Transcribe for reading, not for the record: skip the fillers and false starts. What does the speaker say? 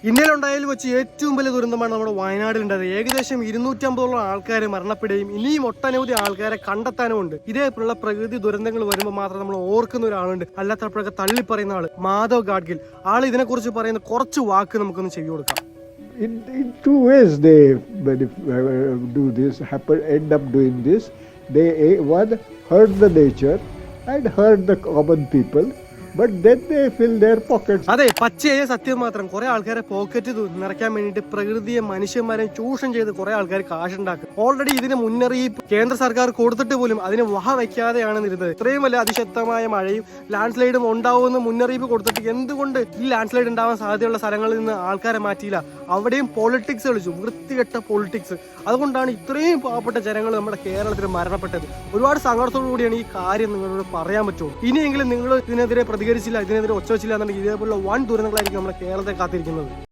ഇന്ത്യയിലുണ്ടായാലും വെച്ച് ഏറ്റവും വലിയ ദുരന്തമാണ് നമ്മുടെ വയനാടിലുണ്ടായത്. ഏകദേശം 250 ആൾക്കാരെ മരണപ്പെടുകയും ഇനിയും ഒട്ടനവധി ആൾക്കാരെ കണ്ടെത്താനും ഉണ്ട്. ഇതേപോലുള്ള പ്രകൃതി ദുരന്തങ്ങൾ വരുമ്പോൾ മാത്രം നമ്മൾ ഓർക്കുന്ന ഒരാളുണ്ട്, അല്ലാത്തപ്പോഴൊക്കെ തള്ളിപ്പറയുന്ന ആള് മാധവ് ഗാഡ്ഗിൽ. ആൾ ഇതിനെക്കുറിച്ച് പറയുന്ന കുറച്ച് വാക്ക് നമുക്കൊന്ന് ചെയ്തു കൊടുക്കാം. In two ways they do this, end up doing this. They one hurt the nature and hurt the common people. But then they fill their pockets. അതെ, പച്ചയായ സത്യം മാത്രം. കുറെ ആൾക്കാരെ പോക്കറ്റ് നിറയ്ക്കാൻ വേണ്ടിയിട്ട് പ്രകൃതിയെ മനുഷ്യന്മാരെ ചൂഷണം ചെയ്ത് കുറെ ആൾക്കാർ കാശുണ്ടാക്കും. ഓൾറെഡി ഇതിന് മുന്നറിയിപ്പ് കേന്ദ്ര സർക്കാർ കൊടുത്തിട്ട് പോലും അതിന് വഹ വയ്ക്കാതെയാണ് ഇരുന്നത്. ഇത്രയും വലിയ അതിശക്തമായ മഴയും ലാൻഡ് സ്ലൈഡും ഉണ്ടാവുമെന്ന് മുന്നറിയിപ്പ് കൊടുത്തിട്ട് എന്തുകൊണ്ട് ഈ ലാൻഡ് സ്ലൈഡ് ഉണ്ടാവാൻ സാധ്യതയുള്ള സ്ഥലങ്ങളിൽ നിന്ന് ആൾക്കാരെ മാറ്റിയില്ല? അവിടെയും പൊളിറ്റിക്സ് കളിച്ചു, വൃത്തികെട്ട പൊളിറ്റിക്സ്. അതുകൊണ്ടാണ് ഇത്രയും പാവപ്പെട്ട ജനങ്ങൾ നമ്മുടെ കേരളത്തിൽ മരണപ്പെട്ടത്. ഒരുപാട് സങ്കടത്തോടു കൂടിയാണ് ഈ കാര്യം നിങ്ങളോട് പറയാൻ പറ്റുള്ളൂ. ഇനിയെങ്കിലും നിങ്ങൾ ഇതിനെതിരെ പ്രതികരിച്ചില്ല, ഇതിനെതിരെ ഒച്ച വെച്ചില്ല എന്നുണ്ടെങ്കിൽ ഇതേപോലുള്ള വൻ ദുരന്തങ്ങളായിരിക്കും നമ്മുടെ കേരളത്തെ കാത്തിരിക്കുന്നത്.